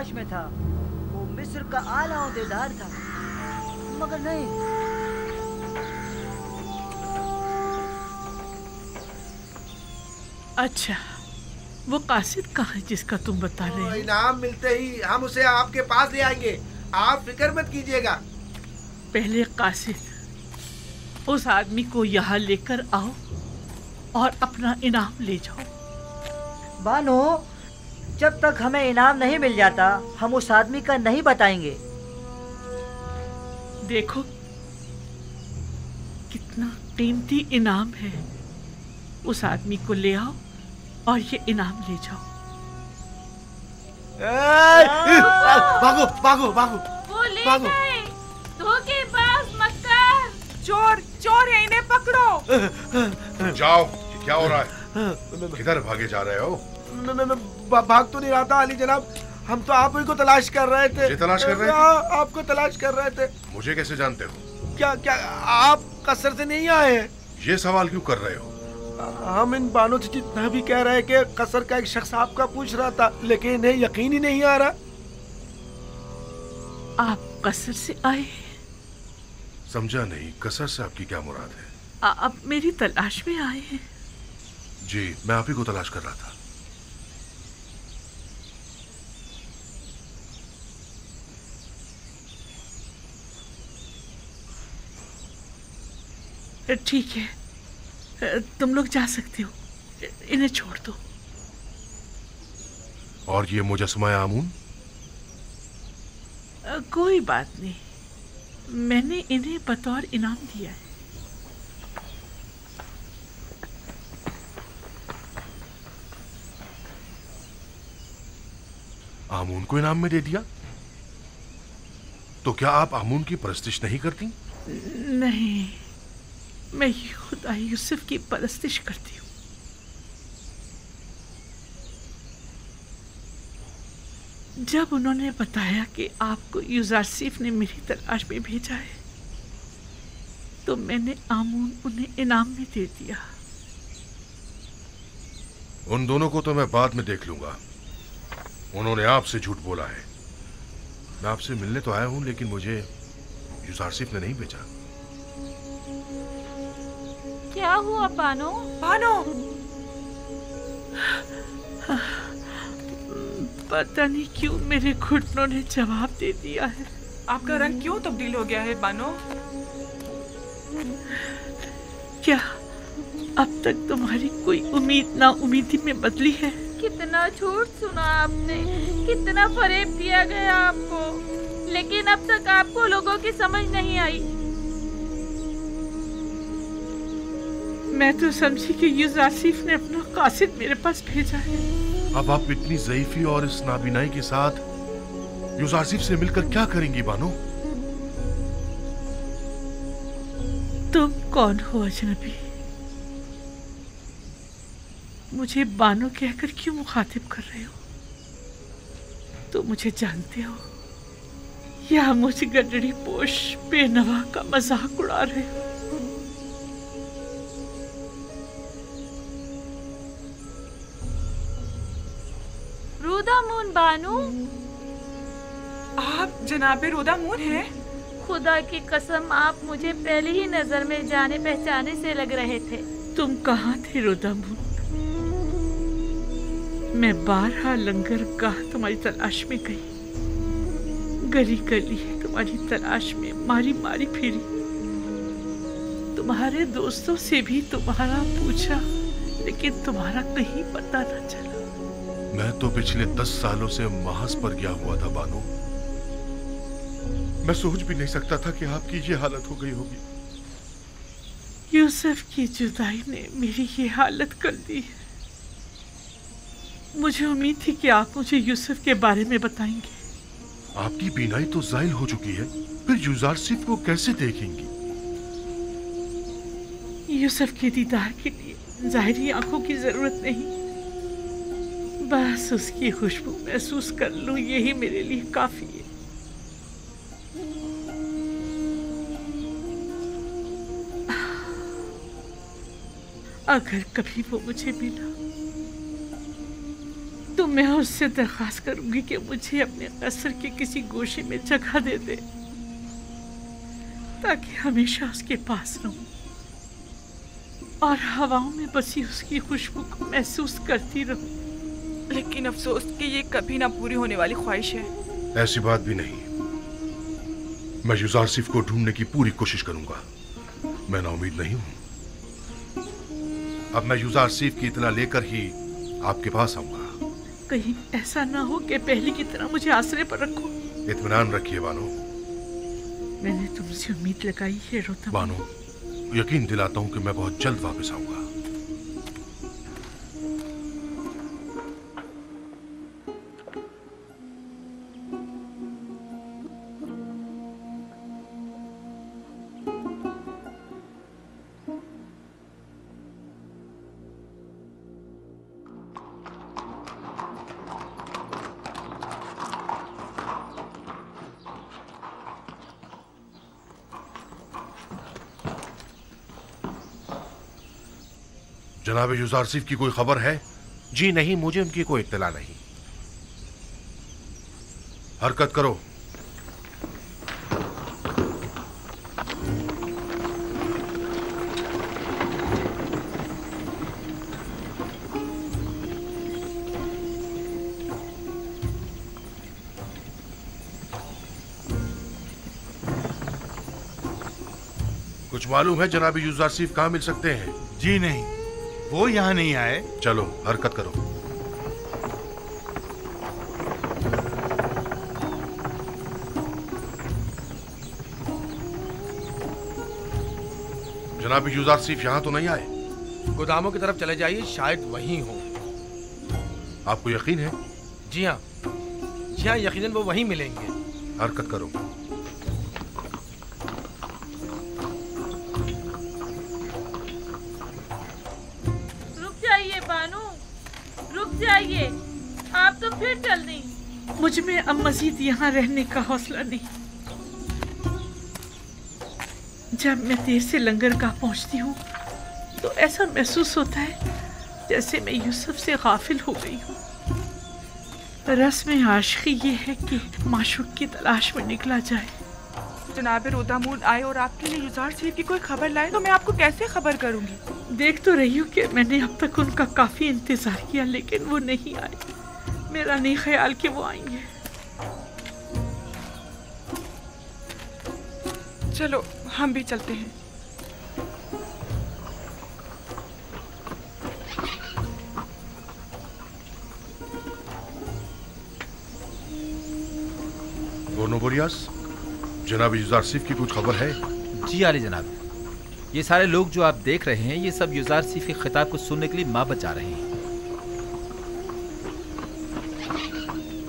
तलाश में था। वो मिस्र का आला ओहदेदार था, मगर नहीं। अच्छा, वो कासिद कहाँ है जिसका तुम बता रहे हो? इनाम मिलते ही हम उसे आपके पास ले आएंगे, आप फिक्र मत कीजिएगा। पहले कासिद, उस आदमी को यहाँ लेकर आओ और अपना इनाम ले जाओ। बानो, जब तक हमें इनाम नहीं मिल जाता हम उस आदमी का नहीं बताएंगे। देखो कितना कीमती इनाम है। उस आदमी को ले आओ और ये इनाम ले जाओ। भागो भागो भागो। वो ले गए। धोखेबाज मक्कार। चोर चोर है, इन्हें पकड़ो। जाओ, ये क्या हो रहा है? किधर भागे जा रहे हो? मैं भाग तो नहीं रहा था अली जनाब, हम तो आप ही को तलाश कर रहे थे। मुझे तलाश कर रहे थे? आपको तलाश कर रहे थे। मुझे कैसे जानते हो? क्या क्या आप कसर से नहीं आए हैं? ये सवाल क्यों कर रहे हो? हम इन बानों से जितना भी कह रहे हैं कि कसर का एक शख्स आपका पूछ रहा था, लेकिन इन्हें यकीन ही नहीं आ रहा। आप कसर से आए? समझा नहीं, कसर से आपकी क्या मुराद है? आप मेरी तलाश में आए हैं? जी, मैं आप ही को तलाश कर रहा था। ठीक है, तुम लोग जा सकते हो, इन्हें छोड़ दो। और ये मुजस्समा आमून? कोई बात नहीं, मैंने इन्हें बतौर इनाम दिया है। आमून को इनाम में दे दिया? तो क्या आप आमून की परस्तिश नहीं करती? नहीं, मैं खुदा यूसुफ की परस्तिश करती हूँ। जब उन्होंने बताया कि आपको यूसुफ ने मेरी तलाश में भेजा है, तो मैंने आमून उन्हें इनाम में दे दिया। उन दोनों को तो मैं बाद में देख लूंगा। उन्होंने आपसे झूठ बोला है। मैं आपसे मिलने तो आया हूं, लेकिन मुझे यूसुफ ने नहीं भेजा। क्या हुआ बानो? बानो, पता नहीं क्यों मेरे घुटनों ने जवाब दे दिया है। आपका रंग क्यों तब्दील हो गया है बानो? क्या अब तक तुम्हारी कोई उम्मीद ना उम्मीदी में बदली है? कितना झूठ सुना आपने, कितना फरेब दिया गया आपको, लेकिन अब तक आपको लोगों की समझ नहीं आई। मैं तो समझी कि यूसुफ ने अपना कासिद मेरे पास भेजा है। अब आप इतनी ज़ईफ़ी और इस नाबीनाई के साथ यूसुफ से मिलकर क्या करेंगी बानो? तुम कौन हो अजनबी? मुझे बानो कहकर क्यों मुखातिब कर रहे हो? तो मुझे जानते हो या मुझे गडरी पोश बेनवा का मजाक उड़ा रहे हो? रोदामून बानो, आप जनाबे रोदामून हैं? खुदा की कसम, आप मुझे पहली ही नजर में जाने पहचाने से लग रहे थे। तुम कहाँ थे रोदामून? मैं बारहा लंगर गाह तुम्हारी तलाश में गई, गली गली तुम्हारी तलाश में मारी मारी फिरी, तुम्हारे दोस्तों से भी तुम्हारा पूछा, लेकिन तुम्हारा कहीं पता न चला। मैं तो पिछले 10 सालों से महज पर गया हुआ था बानो। मैं सोच भी नहीं सकता था कि आपकी ये हालत हो गई होगी। यूसुफ की जुदाई ने मेरी ये हालत कर दी है। मुझे उम्मीद थी कि आप मुझे यूसुफ के बारे में बताएंगे। आपकी बीनाई तो ज़ाइल हो चुकी है, फिर यूसुफ को कैसे देखेंगी? यूसुफ के दीदार के लिए ज़ाहिरी आंखों की जरूरत नहीं, बस उसकी खुशबू महसूस कर लूं, यही मेरे लिए काफी है। अगर कभी वो मुझे मिला तो मैं उससे दरख्वास्त करूंगी कि मुझे अपने कसर के किसी गोशे में जगह दे दे, ताकि हमेशा उसके पास रहूं और हवाओं में बसी उसकी खुशबू को महसूस करती रहूं। लेकिन अफसोस कि ये कभी ना पूरी होने वाली ख्वाहिश है। ऐसी बात भी नहीं। मैं युजारसिफ को ढूंढने की पूरी कोशिश करूंगा। मैं नाउमीद नहीं हूं। अब मैं युजारसिफ की इत्तला लेकर ही आपके पास आऊंगा। कहीं ऐसा ना हो कि पहले की तरह मुझे आसरे पर रखो। इत्मीनान रखिए बानो। मैंने तुमसे उम्मीद लगाई है रोतम। बानो, यकीन दिलाता हूं कि मैं बहुत जल्द वापस आऊंगा। जनाब युजारसिफ की कोई खबर है? जी नहीं, मुझे उनकी कोई इत्तला नहीं। हरकत करो। कुछ मालूम है जनाब युजारसिफ कहाँ मिल सकते हैं? जी नहीं, वो यहाँ नहीं आए। चलो हरकत करो। जनाब युजारसिफ यहाँ तो नहीं आए? गोदामों की तरफ चले जाइए, शायद वहीं हो। आपको यकीन है? जी हाँ, यकीनन वो वहीं मिलेंगे। हरकत करो। जाइए, आप तो फिर चल दी। मुझ में अब मजीद यहाँ रहने का हौसला नहीं। जब मैं देर से लंगरगाह पहुँचती हूँ तो ऐसा महसूस होता है जैसे मैं यूसुफ से गाफिल हो गई हूँ। रस्म आशिकी ये है कि माशूक की तलाश में निकला जाए। जनाब रोदामून आए और आपके लिए युजारसिफ की कोई खबर लाए तो मैं आपको कैसे खबर करूंगी? देख तो रही हूँ कि मैंने अब तक उनका काफी इंतजार किया, लेकिन वो नहीं आए। मेरा नहीं ख्याल कि वो आएंगे। चलो हम भी चलते हैं। बोरियास, जनाब युजारसिफ की कुछ खबर है? जी आली जनाब, ये सारे लोग जो आप देख रहे हैं ये सब युजारसिफ के खिताब को सुनने के लिए माबद जा रहे हैं।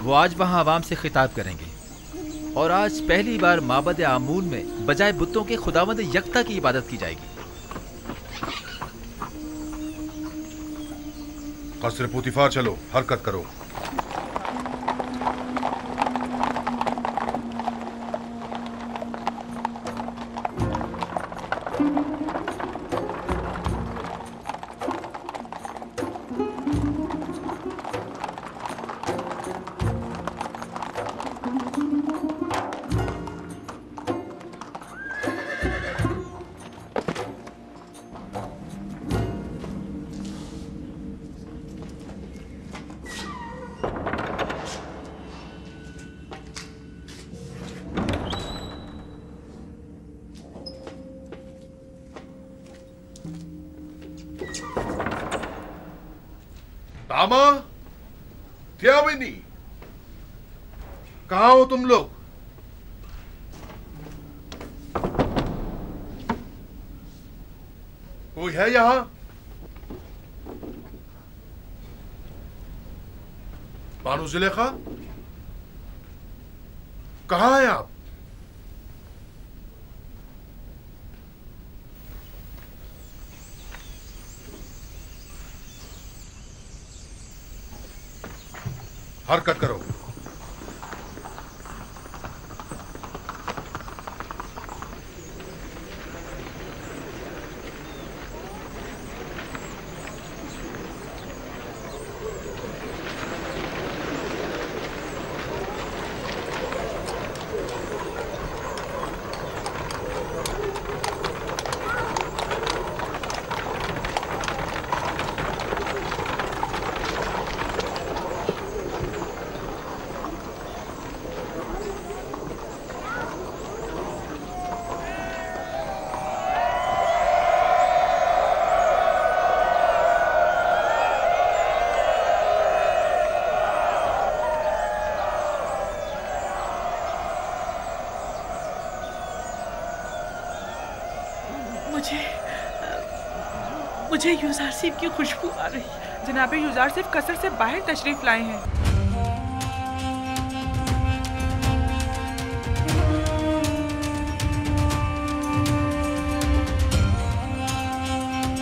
वो आज वहां आवाम से खिताब करेंगे और आज पहली बार माबद आमून में बजाय बुतों के खुदावंद यकता की इबादत की जाएगी। कसर पुतिफार चलो, हरकत करो। तामा, त्यामिनी, कहाँ हो तुम लोग? कोई है यहाँ? बानो जुलेखा, कहाँ हैं आप? हरकत करो। मुझे यूज़ारसीफ की खुशबू आ रही है। जनाबे यूज़ारसीफ कसर से बाहर तशरीफ लाए हैं।